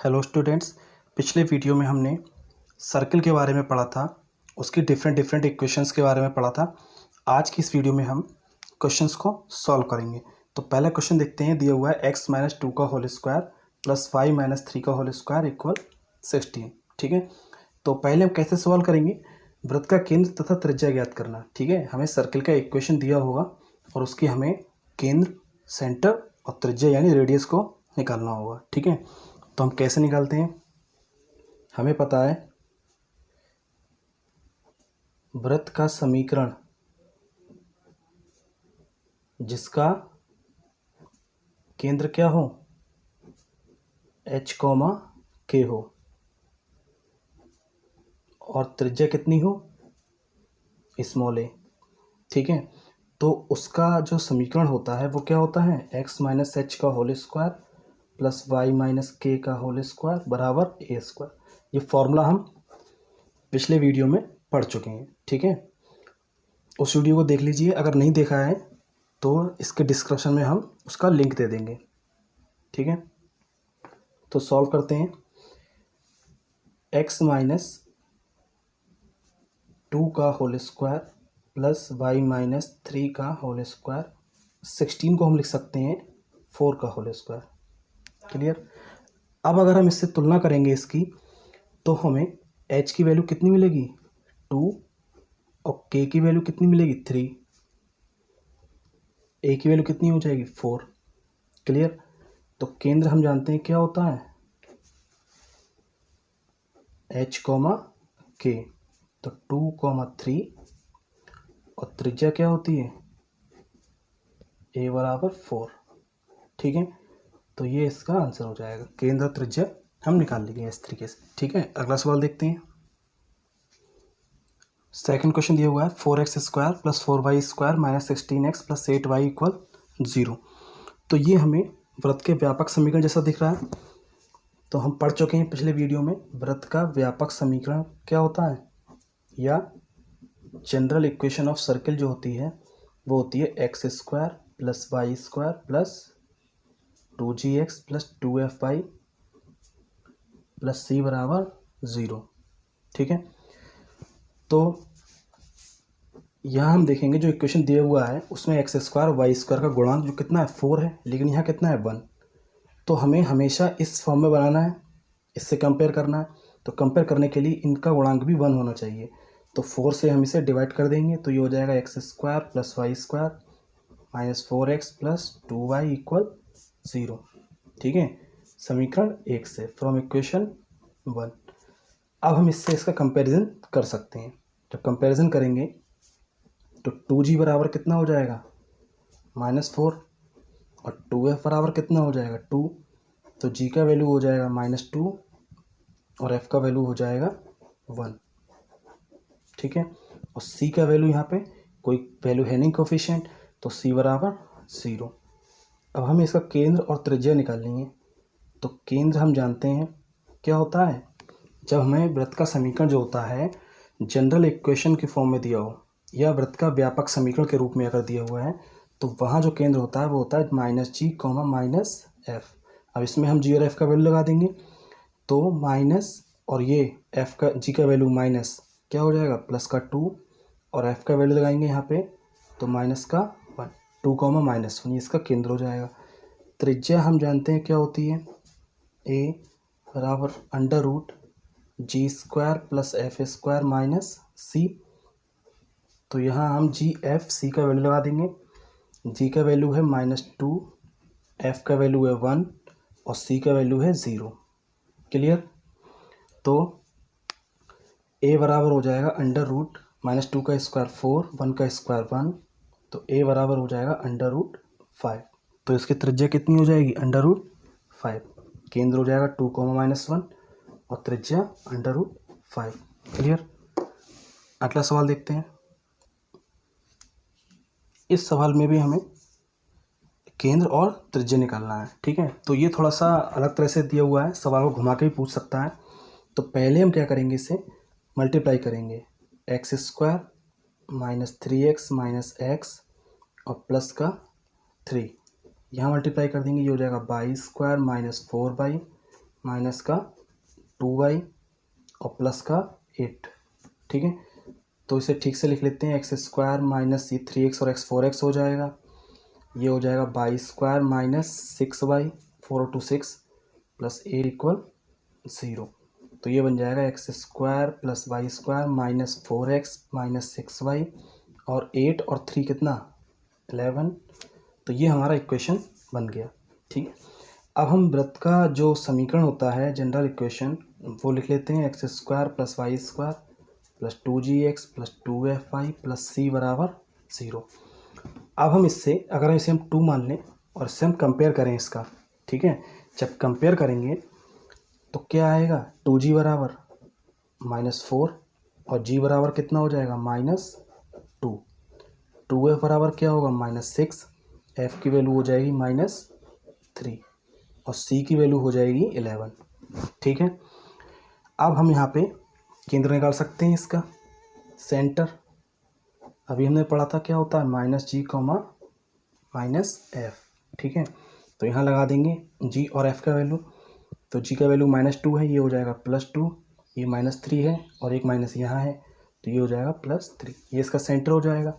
Hello students, पिछले video में हमने सर्किल के बारे में पढ़ा था, उसकी डिफरेंट इक्वेशंस के बारे में पढ़ा था। आज की इस वीडियो में हम क्वेश्चंस को सॉल्व करेंगे। तो पहला क्वेश्चन देखते हैं। दिया हुआ है x माइनस 2 का whole square plus y minus 3 का होल स्क्वायर इक्वल 16। ठीक है, तो पहले हम कैसे सॉल्व करेंगे, वृत्त का केंद्र तथा त्रिज्या ज्ञात करना। ठीक है, हमें सर्किल का इक्वेशन दिया होगा और उसकी हमें केंद्र, सेंटर और त्रिज्या यानी रेडियस को निकालना होगा। ठीक है, तो हम कैसे निकालते हैं, हमें पता है वृत्त का समीकरण जिसका केंद्र क्या हो, h, k हो और त्रिज्या कितनी हो, स्मॉल a। ठीक है, तो उसका जो समीकरण होता है वो क्या होता है, x माइनस एच का whole square plus y minus k का होल स्क्वायर बराबर ए स्क्वायर। ये फॉर्मूला हम पिछले वीडियो में पढ़ चुके हैं। ठीक है, उस वीडियो को देख लीजिए, अगर नहीं देखा है तो इसके डिस्क्रिप्शन में हम उसका लिंक दे देंगे। ठीक है, तो सॉल्व करते हैं। x माइनस 2 का whole square plus y minus 3 का होल स्क्वायर, 16 को हम लिख सकते हैं 4 का होल स्क्वायर। क्लियर। अब अगर हम इससे तुलना करेंगे इसकी, तो हमें h की वैल्यू कितनी मिलेगी, 2, और k की वैल्यू कितनी मिलेगी, 3, a की वैल्यू कितनी हो जाएगी, 4। क्लियर। तो केंद्र हम जानते हैं क्या होता है, h, k। तो 2, 3 और त्रिज्या क्या होती है, a बराबर 4। ठीक है, तो ये इसका आंसर हो जाएगा। केंद्र और त्रिज्या हम निकाल लेंगे इस तरीके से। ठीक है, अगला सवाल देखते हैं। सेकंड क्वेश्चन दिया हुआ है 4x square plus 4y square minus 16x plus 8y equal 0। तो ये हमें वृत्त के व्यापक समीकरण जैसा दिख रहा है। तो हम पढ़ चुके हैं पिछले वीडियो में, वृत्त का व्यापक समीकरण क्या होता है, या जनरल इक्वेशन ऑफ सर्किल जो होती है वो होती है x square plus y square plus 2gx plus 2fy plus c बराबर 0। ठीक है, तो यहाँ हम देखेंगे जो इक्वेशन दिया हुआ है उसमें एक्स स्क्वायर वाई स्क्वायर का गुणांक जो कितना है 4 है, लेकिन यहाँ कितना है 1। तो हमें हमेशा इस फॉर्म में बनाना है, इससे कंपेयर करना है। तो कंपेयर करने के लिए इनका गुणांक भी 1 होना चाहिए। तो 4 से हम इसे डिवाइड कर देंगे, तो ये हो जाएगा x square plus y square minus 4x plus 2y equal 0। ठीक है, समीकरण 1 से, फ्रॉम इक्वेशन 1। अब हम इससे इसका कंपैरिजन कर सकते हैं। जब कंपैरिजन करेंगे तो 2g बराबर कितना हो जाएगा, -4, और 2f बराबर कितना हो जाएगा, 2। तो g का वैल्यू हो जाएगा -2 और f का वैल्यू हो जाएगा 1। ठीक है, और c का वैल्यू यहाँ पे कोई वैल्यू है नहीं कोफिशिएंट, तो c बराबर 0। अब हमें इसका केंद्र और त्रिज्या निकालनी है। तो केंद्र हम जानते हैं क्या होता है, जब हमें वृत्त का समीकरण जो होता है जनरल इक्वेशन की फॉर्म में दिया हो या वृत्त का व्यापक समीकरण के रूप में अगर दिया हुआ है, तो वहाँ जो केंद्र होता है वो होता है -g, -f। अब इसमें हम g और f का वैल्यू लगा देंगे, तो माइनस और ये f का, g का वैल्यू माइनस क्या हो जाएगा, प्लस का 2, और f का वैल्यू लगाएंगे यहाँ पे तो माइनस का 1, 2, -1, ये इसका केंद्र हो जाएगा। त्रिज्या हम जानते हैं क्या होती है, a बराबर √g square plus F square minus c। तो यहाँ हम c का वैल्यू लगा देंगे। g का वैल्यू है -2, f का वैल्यू है 1 और c का वैल्यू है 0। क्लियर। तो a बराबर हो जाएगा √-2 का स्क्वायर 4, 1 का स्क्वायर 1, तो a बराबर हो जाएगा √5। तो इसकी त्रिज्या कितनी हो जाएगी, √5। केंद्र हो जाएगा 2, -1 और त्रिज्या √5। क्लियर। अगला सवाल देखते हैं। इस सवाल में भी हमें केंद्र और त्रिज्या निकालना है। ठीक है, तो ये थोड़ा सा अलग तरह से दिया हुआ है, सवाल को घुमा के भी पूछ सकता है। तो पहले हम क्या करेंगे, इसे मल्टीप्लाई करेंगे, x square -3x minus x और प्लस का 3, यहाँ मल्टीप्लाई कर देंगे, ये हो जाएगा y स्क्वायर -4y माइनस का 2y और प्लस का 8। ठीक है, तो इसे ठीक से लिख लेते हैं। एक्स स्क्वायर माइनस ये 3x और x 4x हो जाएगा। ये हो जाएगा वाई स्क्वायर माइनस 6y, 4 और 2 6 प्लस 8 इक्वल 0। तो ये बन जाएगा x square plus y square minus 4x minus 6y और 8 और 3 कितना 11। तो ये हमारा इक्वेशन बन गया। ठीक है, अब हम वृत्त का जो समीकरण होता है जनरल इक्वेशन वो लिख लेते हैं। X square plus y square plus 2gx plus 2fy plus c बराबर 0। अब हम इससे अगर हम इसे 2 मान लें और इससे हम कंपेयर करें इसका, ठीक है, जब कंपेयर करेंगे तो क्या आएगा 2g बराबर -4 और g बराबर कितना हो जाएगा -2। 2f बराबर क्या होगा -6, f की वैल्यू हो जाएगी -3 और c की वैल्यू हो जाएगी 11। ठीक है, अब हम यहाँ पे केंद्र निकाल सकते हैं इसका सेंटर। अभी हमने पढ़ा था क्या होता है -g, -f। ठीक है, तो यहाँ लगा देंगे g और f का वैल्यू। तो g का वैल्यू -2 है, ये हो जाएगा +2, ये -3 है और एक माइनस यहाँ है तो ये हो जाएगा +3। ये इसका सेंटर हो जाएगा।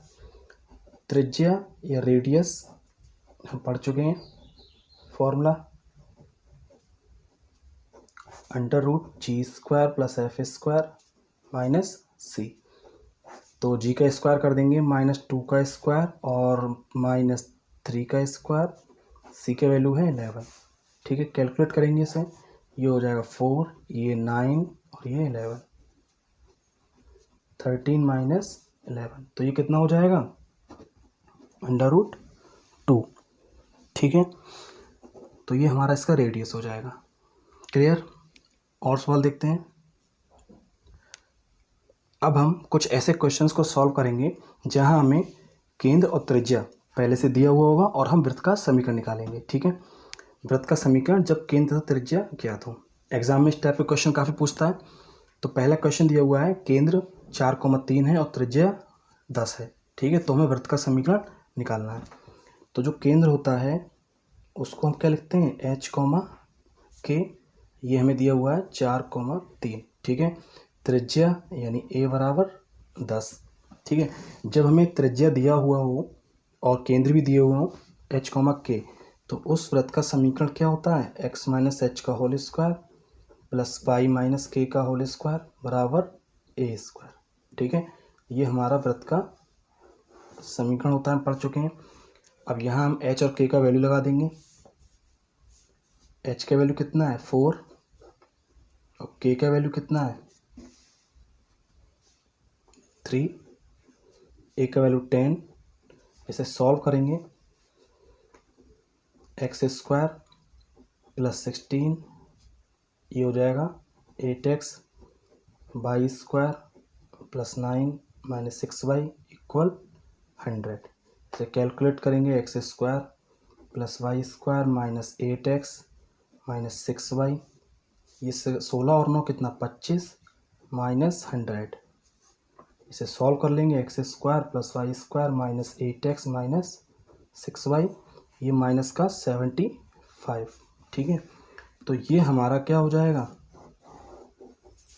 त्रिज्या या रेडियस हम पढ़ चुके हैं, formula √g² plus f² minus c। तो g का स्क्वायर कर देंगे -2 का स्क्वायर और -3 का स्क्वायर, c का वैल्यू है 11। ठीक है, कैलकुलेट करेंगे इसे, ये हो जाएगा 4, ये 9 और ये 11, 13 माइनस 11। तो ये कितना हो जाएगा √2। ठीक है, तो ये हमारा इसका रेडियस हो जाएगा। क्लियर? और सवाल देखते हैं। अब हम कुछ ऐसे क्वेश्चंस को सॉल्व करेंगे जहां हमें केंद्र और त्रिज्या पहले से दिया हुआ होगा और हम वृत्त का समीकरण निकालेंगे। ठीक है, वृत्त का समीकरण जब केंद्र तथा त्रिज्या ज्ञात हो। एग्जाम में इस टाइप के क्वेश्चन काफ़ी पूछता है। तो पहला क्वेश्चन दिया हुआ है केंद्र 4,3 है और त्रिज्या 10 है। ठीक है, तो हमें वृत्त का समीकरण निकालना है। तो जो केंद्र होता है उसको हम क्या लिखते हैं h, ये हमें दिया हुआ है 4,3। ठीक है, त्रिज्या यानी a बराबर 10। ठीक है, जब हमें त्रिज्या दिया हुआ हो और केंद्र भी दिए हुए हो h, तो उस वृत्त का समीकरण क्या होता है x माइनस एच का whole square plus y minus k का होल स्क्वायर बराबर a स्क्वायर। ठीक है, ये हमारा वृत्त का समीकरण होता है, हम पढ़ चुके हैं। अब यहाँ हम h और k का वैल्यू लगा देंगे। h का वैल्यू कितना है 4 और k का वैल्यू कितना है 3, a का वैल्यू 10। इसे सॉल्व करेंगे, x² प्लस 16, ये हो जाएगा 8x, y² plus 9 minus 6y equal 100। इसे कैलकुलेट करेंगे, x² plus y² minus 8x minus 6y, ये 16 और 9 कितना 25 माइनस 100। इसे सॉल्व कर लेंगे, x² plus y² minus 8x minus 6y, ये माइनस का 75। ठीक है, तो ये हमारा क्या हो जाएगा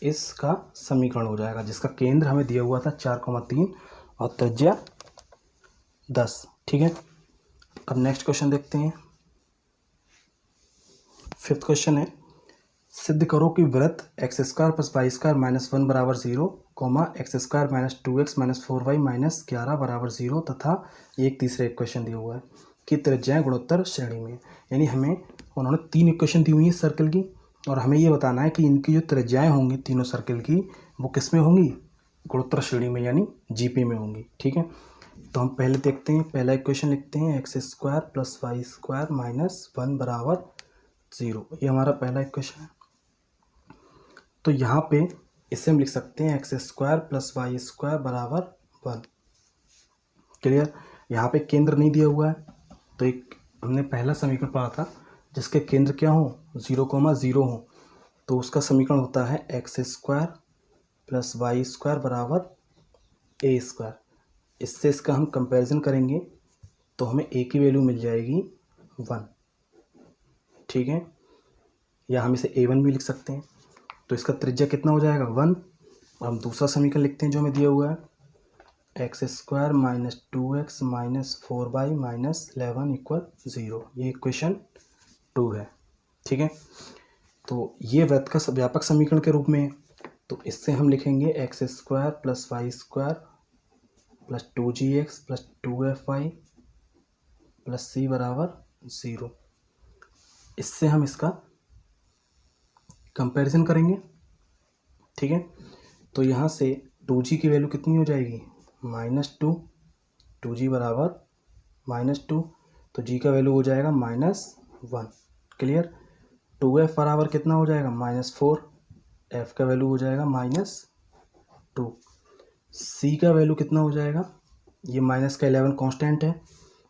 इसका समीकरण हो जाएगा जिसका केंद्र हमें दिया हुआ था 4,3 और त्रिज्या 10। ठीक है, अब नेक्स्ट क्वेश्चन देखते हैं। 5th क्वेश्चन है, सिद्ध करो कि वृत्त x² प्लस y² माइनस 1 बराबर 0, x² minus 2x minus 4y minus 11 बराबर 0 तथा एक तीसरा इक्वेशन दिया हुआ है कि त्रिज्याएं गुणोत्तर श्रेणी में। यानी हमें उन्होंने 3 इक्वेशन दी हुई है सर्कल की और हमें ये बताना है कि इनकी जो त्रिज्याएं होंगी तीनों सर्कल की वो किस में होंगी गुणोत्तर श्रेणी में यानी जीपी में होंगी। ठीक है, तो हम पहले देखते हैं, पहला इक्वेशन लिखते हैं x² प्लस y² माइनस 1 बराबर 0। ये हमारा पहला इक्वेशन है। तो यहाँ पे इसे हम लिख सकते हैं x² प्लस y² बराबर 1। क्लियर? यहाँ पे केंद्र नहीं दिया हुआ है, तो एक हमने पहला समीकरण पढ़ा था जिसके केंद्र क्या हो 0,0 हो, तो उसका समीकरण होता है x² प्लस y² बराबर a²। इससे इसका हम कंपैरिजन करेंगे तो हमें a की वैल्यू मिल जाएगी 1। ठीक है, या हम इसे A1 भी लिख सकते हैं। तो इसका त्रिज्या कितना हो जाएगा 1। और हम दूसरा समीकरण लिखते हैं जो हमें दिया हुआ है x² minus 2x minus 4y minus 11 equal 0। ये इक्वेशन 2 है। ठीक है, तो ये वृत्त का व्यापक समीकरण के रूप में है। तो इससे हम लिखेंगे x² plus y² plus 2gx plus 2fy plus c बराबर 0। इससे हम इसका कंपैरिजन करेंगे। ठीक है, तो यहाँ से 2g की वैल्यू कितनी हो जाएगी -2, 2g बराबर -2, तो g का वैल्यू हो जाएगा -1। क्लियर। 2f बराबर कितना हो जाएगा -4, f का वैल्यू हो जाएगा -2, c का वैल्यू कितना हो जाएगा, ये माइनस का 11 कांस्टेंट है,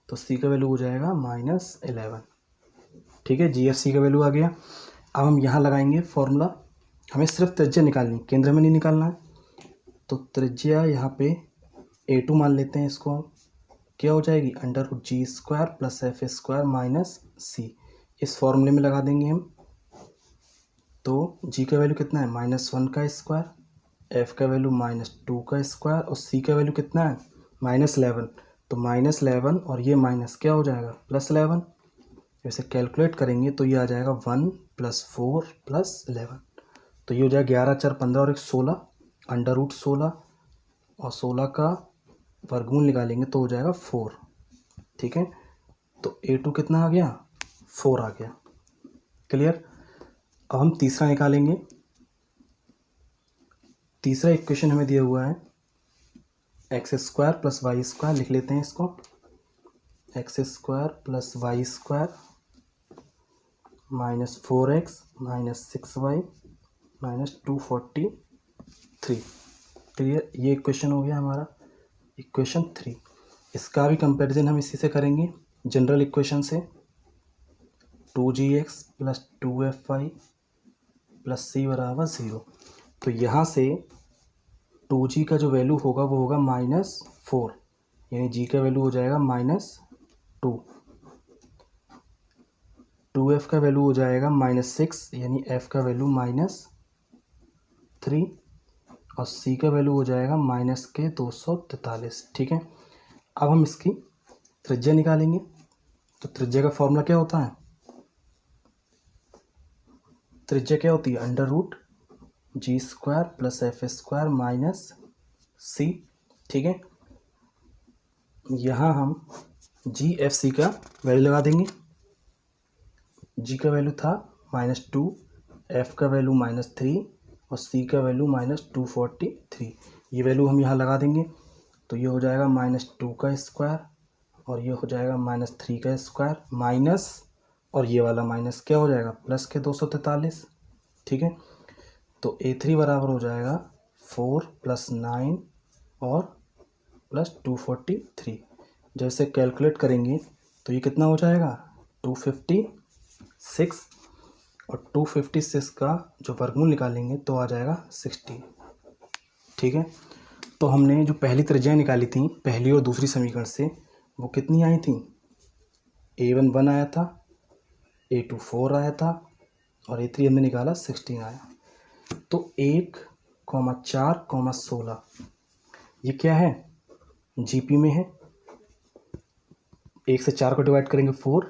तो c का वैल्यू हो जाएगा -11। ठीक है, जी एफ सी का वैल्यू आ गया। अब हम यहाँ लगाएंगे फॉर्मूला। हमें सिर्फ त्रिज्या निकालनी, केंद्र में नहीं निकालना है। तो त्रिज्या यहाँ पे A2 मान लेते हैं इसको। क्या हो जाएगी √g² plus f² minus c। इस फॉर्मूले में लगा देंगे हम। तो g का वैल्यू कितना है -1 का स्क्वायर, f का वैल्यू -2 का स्क्वायर और c का वैल्यू कितना है -11। तो -11 और ये माइनस क्या हो जाएगा +11। वैसे कैलकुलेट करेंगे तो ये आ जाएगा 1 + 4 + 11। तो ये हो जाएगा 11 × 4 = 15 और 1 16, √16 और 16 का वर्गमूल निकालेंगे तो हो जाएगा 4। ठीक है, तो A2 कितना आ गया 4 आ गया। क्लियर। अब हम तीसरा निकालेंगे। तीसरा इक्वेशन हमें दिया हुआ है x² प्लस y² लिख लेते हैं इसको। x² plus y² minus 4x minus 6y minus 243। Clear, ये इक्वेशन हो गया हमारा इक्वेशन 3। इसका भी कंपैरिजन हम इसी से करेंगे जनरल इक्वेशन से। 2gx plus 2fy plus c बराबर 0। तो यहाँ से 2g का जो वैल्यू होगा वो होगा -4, यानी g का वैल्यू हो जाएगा -2। 2f का वैल्यू हो जाएगा -6, यानी f का वैल्यू -3 और c का वैल्यू हो जाएगा -243। ठीक है, अब हम इसकी त्रिज्या निकालेंगे। तो त्रिज्या का फॉर्मूला क्या होता है, त्रिज्या क्या होती है √g² plus f² minus c। ठीक है, यहाँ हम GFC का वैल्यू लगा देंगे। g का वैल्यू था -2, f का वैल्यू -3 और c का वैल्यू -243। ये वैल्यू हम यहाँ लगा देंगे तो ये हो जाएगा -2 का स्क्वायर और ये हो जाएगा -3 का स्क्वायर माइनस, और ये वाला माइनस क्या हो जाएगा प्लस के 243। ठीक है, तो A3 बराबर हो जाएगा 4 + 9 और प्लस 243। जैसे कैलकुलेट करेंगे तो ये कितना हो जाएगा 256 और 256 का जो वर्गमूल निकालेंगे तो आ जाएगा 60। ठीक है, तो हमने जो पहली त्रिज्याएं निकाली थी पहली और दूसरी समीकरण से, वो कितनी आई थी A1 1 आया था, A2 4 आया था और A3 हमने निकाला 16 आया। तो 1, 4, 16 ये क्या है GP में है। 1 से 4 को डिवाइड करेंगे 4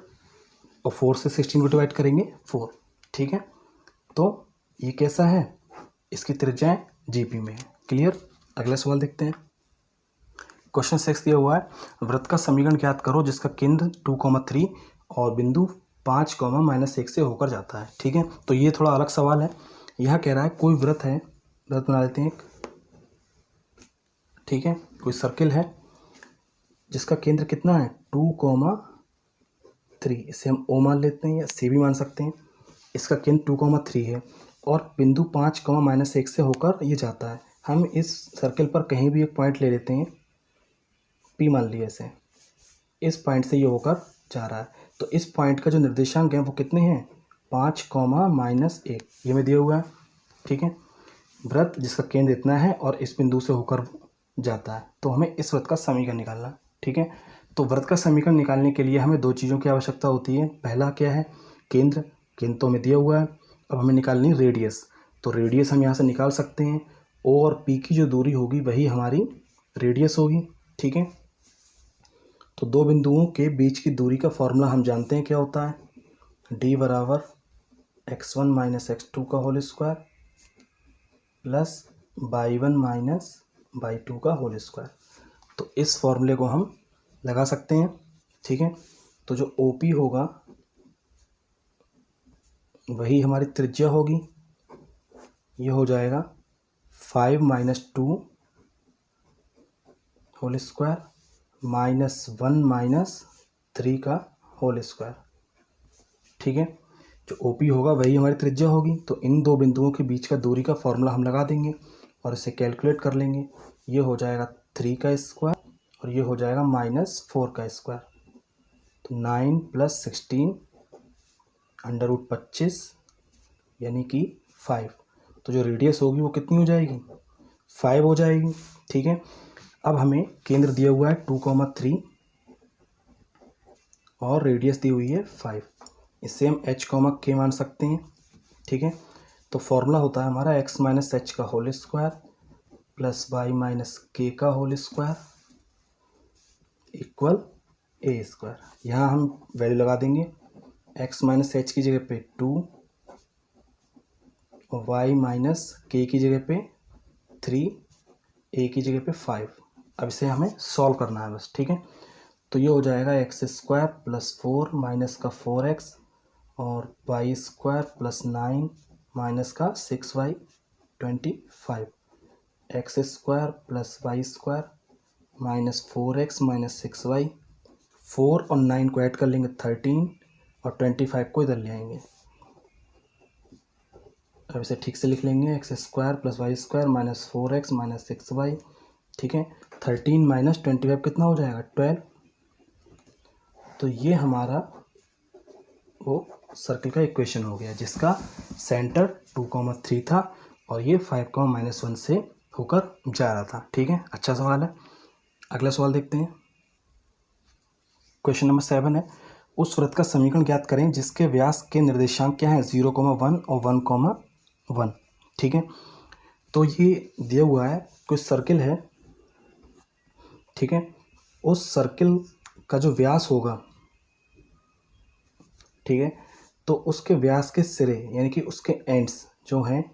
और 4 से 16 को डिवाइड करेंगे 4। ठीक है, तो ये कैसा है, इसकी त्रिज्याएं GP में है। क्लियर। अगला सवाल देखते हैं। क्वेश्चन 6 दिया हुआ है, वृत्त का समीकरण ज्ञात करो जिसका केंद्र 2,3 और बिंदु 5, -1 से होकर जाता है। ठीक है, तो ये थोड़ा अलग सवाल है। यह कह रहा है कोई वृत्त है, वृत्त बना लेते हैं एक। ठीक है, कोई सर्किल है जिसका केंद्र कितना है 2,3, इसे हम O मान लेते हैं या C भी मान सकते हैं। इसका केंद्र 2,3 है और बिंदु 5, -1 से होकर ये जाता है। हम इस सर्किल पर कहीं भी एक पॉइंट ले लेते हैं, P मान लिया इसे। इस पॉइंट से ये होकर जा रहा है, तो इस पॉइंट का जो निर्देशांक है वो कितने हैं 5, -1 ये में दिया हुआ है। ठीक है, वृत्त जिसका केंद्र इतना है और इस बिंदु से होकर जाता है, तो हमें इस वृत्त का समीकरण निकालना है। ठीक है, तो वृत्त का समीकरण निकालने के लिए हमें दो चीज़ों की आवश्यकता होती है। पहला क्या है केंद्र, केंद्र तो हमें दिया हुआ है, अब हमें निकालनी रेडियस, तो रेडियस हम यहाँ से निकाल सकते हैं। ओ और पी की जो दूरी होगी वही हमारी रेडियस होगी, ठीक है। तो दो बिंदुओं के बीच की दूरी का फॉर्मूला हम जानते हैं क्या होता है, d बराबर x1 माइनस x2 का whole square plus y1 minus y2 का होल स्क्वायर। तो इस फॉर्मूले को हम लगा सकते हैं, ठीक है। तो जो OP होगा वही हमारी त्रिज्या होगी, ये हो जाएगा 5 minus 2 whole square minus 1 minus 3 का होल स्क्वायर, ठीक है। जो OP होगा वही हमारी त्रिज्या होगी। तो इन दो बिंदुओं के बीच का दूरी का फॉर्मूला हम लगा देंगे और इसे कैलकुलेट कर लेंगे। ये हो जाएगा 3 का स्क्वायर और ये हो जाएगा माइनस 4 का स्क्वायर। तो 9 प्लस 16 अंडर रूट 25 यानी कि 5। तो जो रेडियस होगी वो कितनी हो जाएगी, 5 हो जाएगी, ठीक है। अब हमें केंद्र दिया हुआ है 2,3 और रेडियस दी हुई है 5। इससे हम h, k मान सकते हैं, ठीक है। तो फॉर्मूला होता है हमारा x माइनस एच का whole square plus y minus k का whole square equal a square. यहाँ हम वैल्यू लगा देंगे, x माइनस एच की जगह पे 2 और y माइनस के की जगह पे 3, a की जगह पे 5। अब इसे हमें सॉल्व करना है बस, ठीक है। तो ये हो जाएगा एक्स स्क्वायर प्लस 4 माइनस का 4x और वाई स्क्वायर प्लस 9 माइनस का 6y 25। X square plus y square minus 4x minus 6y, 4 और 9 को ऐड कर लेंगे 13 और 25 को इधर ले आएंगे। अब इसे ठीक से लिख लेंगे, x square plus y square minus 4x minus 6y, ठीक है। 13 माइनस 25 कितना हो जाएगा, 12। तो ये हमारा वो सर्कल का इक्वेशन हो गया जिसका सेंटर 2,3 था और ये 5,-1 से होकर जा रहा था, ठीक है। अच्छा सवाल है। अगला सवाल देखते हैं। क्वेश्चन नंबर 7 है, उस वृत्त का समीकरण ज्ञात करें जिसके व्यास के निर्देशांक क्या है, 0,1 और 1,1, ठीक है। तो ये दिया हुआ है, कुछ सर्किल है, ठीक है। उस सर्किल का जो व्यास होगा, ठीक है, तो उसके व्यास के सिरे यानी कि उसके एंड्स जो हैं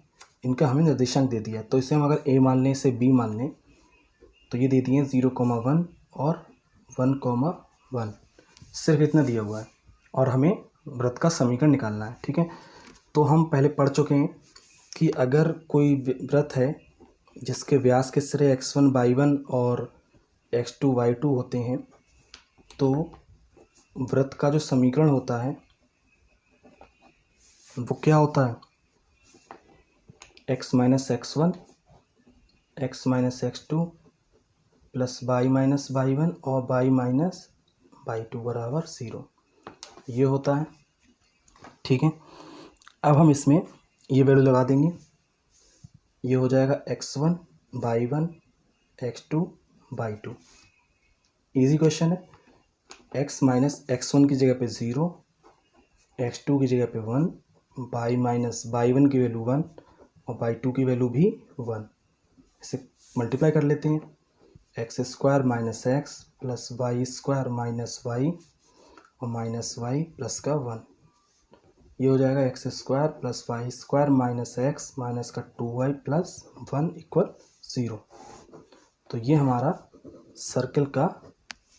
इनका हमें निर्देशांक दे दिया। तो इसे हम अगर a मान लें, इसे b मान लें, तो ये दे दिए 0,1 और 1,1, सिर्फ इतना दिया हुआ है और हमें वृत्त का समीकरण निकालना है, ठीक है। तो हम पहले पढ़ चुके हैं कि अगर कोई वृत्त है जिसके व्यास के सिरे x1 y1 और x2 y2 होते हैं, तो वृत्त का जो समीकरण होता है वो क्या होता है, x minus x1 x minus x2 plus y minus y1 और y माइनस y2 बराबर 0, ये होता है, ठीक है। अब हम इसमें ये वैल्यू लगा देंगे, ये हो जाएगा x1 y1 x2 y2। Easy question है। x माइनस x1 की जगह पे 0, x2 की जगह पे 1, y माइनस y1 की वैल्यू 1 और y2 की वैल्यू भी 1। इसे मल्टीप्लाई कर लेते हैं, x square minus x plus y square minus y और माइनस वाई प्लस का 1। ये हो जाएगा x square plus y square minus x minus का 2y प्लस 1 इक्वल 0। तो ये हमारा सर्कल का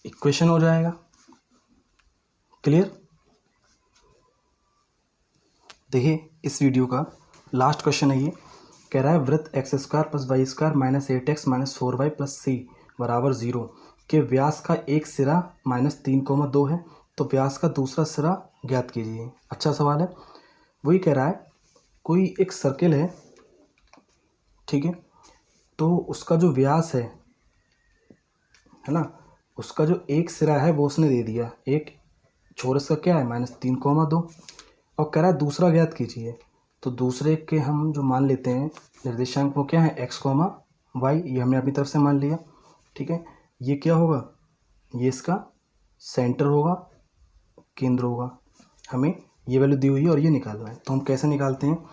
इक्वेशन हो जाएगा। क्लियर। देखिए इस वीडियो का लास्ट क्वेश्चन है, ये कह रहा है वृत्त x square plus y square minus 8x minus 4y plus c बराबर 0 के व्यास का एक सिरा माइनस 3,2 है, तो व्यास का दूसरा सिरा ज्ञात कीजिए। अच्छा सवाल है। वही कह रहा है कोई एक सर्किल है, ठीक है, तो उसका जो व्यास है ना, उसका जो एक सिरा है वो उसने दे दिया, एक छोर इसका क्या है माइनस 3,2 और कह रहा है दूसरा ज्ञात कीजिए। तो दूसरे के हम जो मान लेते हैं निर्देशांक वो क्या है, x, y, ये हमने अपनी तरफ से मान लिया, ठीक है। ये क्या होगा, ये इसका सेंटर होगा, केंद्र होगा। हमें ये वैल्यू दी हुई है और ये निकालना है। तो हम कैसे निकालते हैं,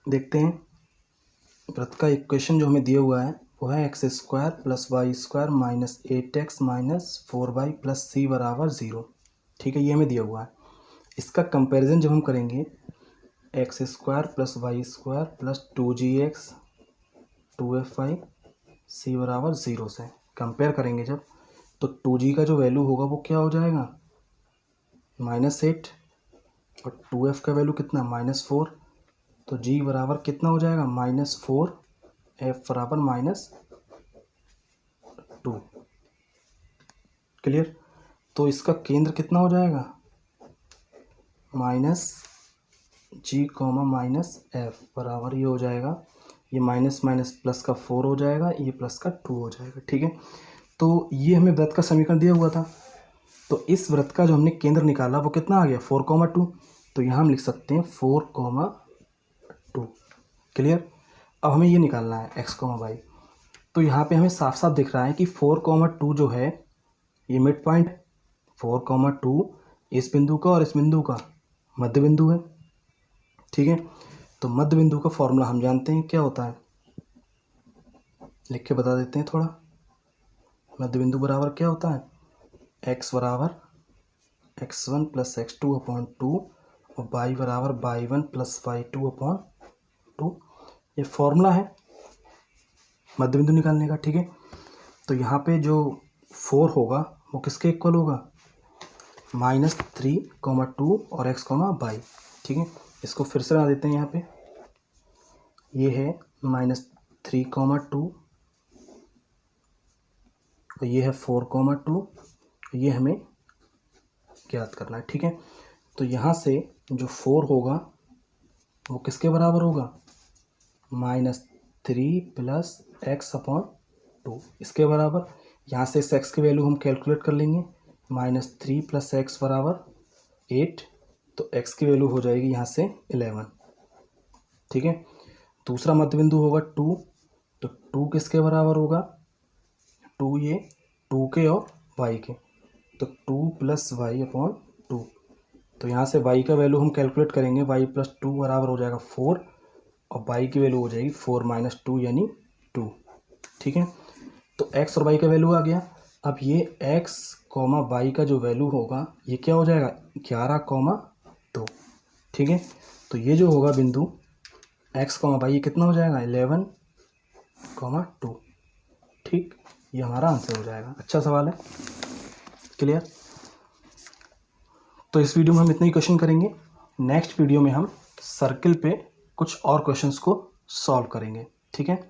देखते हैं। वृत्त का इक्वेशन जो हमें दिया हुआ है वो है x square plus y square minus 8x minus 4y plus c बराबर 0। ठीक है, ये हमें दिया हुआ है। इसका कंपैरिजन जब हम करेंगे x square plus y square plus 2gx 2fy C बराबर 0 से कंपेयर करेंगे जब, तो 2g का जो वैल्यू होगा वो क्या हो जाएगा -8 और 2f का वैल्यू कितना -4, तो g बराबर कितना हो जाएगा -4, f बराबर -2। क्लियर। तो इसका केंद्र कितना हो जाएगा -g, -f बराबर ये हो जाएगा, ये माइनस माइनस प्लस का 4 हो जाएगा, ये प्लस का 2 हो जाएगा। ठीक है, तो ये हमें वृत्त का समीकरण दिया हुआ था। तो इस वृत्त का जो हमने केंद्र निकाला वो कितना आ गया 4,2। तो यहाँ हम लिख सकते हैं 4,2। क्लियर। अब हमें ये निकालना है x, y। तो यहाँ पे हमें साफ साफ दिख रहा है कि 4,2 जो है ये मिड पॉइंट, 4,2 इस बिंदु का और इस बिंदु का मध्य बिंदु है। ठीक है, तो मध्य बिंदु का फॉर्मूला हम जानते हैं क्या होता है, लिख के बता देते हैं थोड़ा। मध्य बिंदु बराबर क्या होता है, x बराबर x1 प्लस x2 अपॉन 2 और y बराबर y1 प्लस y2 अपॉन 2। ये फॉर्मूला है मध्य बिंदु निकालने का। ठीक है, तो यहाँ पे जो 4 होगा वो किसके इक्वल होगा -3,2 और x, y। ठीक है, इसको फिर से बना देते हैं। यहाँ पे ये है -3,2 और ये है 4,2, ये हमें ज्ञात करना है। ठीक है, तो यहाँ से जो 4 होगा वो किसके बराबर होगा -3 प्लस x अपॉन 2, इसके बराबर। यहाँ से इस x की वैल्यू हम कैलकुलेट कर लेंगे, -3 प्लस x बराबर 8, तो x की वैल्यू हो जाएगी यहाँ से 11। ठीक है, दूसरा मध्य बिंदु होगा 2, तो 2 किसके बराबर होगा 2, ये 2 के और y के, तो 2 प्लस वाई अपॉन 2। तो यहाँ से y का वैल्यू हम कैलकुलेट करेंगे, y प्लस 2 बराबर हो जाएगा 4 और y की वैल्यू हो जाएगी 4 माइनस 2 यानी 2। ठीक है, तो x और y का वैल्यू आ गया। अब ये x, y का जो वैल्यू होगा ये क्या हो जाएगा 11,2। ठीक है, तो ये जो होगा बिंदु x, y ये कितना हो जाएगा 11,2। ठीक, ये हमारा आंसर हो जाएगा। अच्छा सवाल है। क्लियर। तो इस वीडियो में हम इतना ही क्वेश्चन करेंगे। नेक्स्ट वीडियो में हम सर्किल पे कुछ और क्वेश्चंस को सॉल्व करेंगे। ठीक है।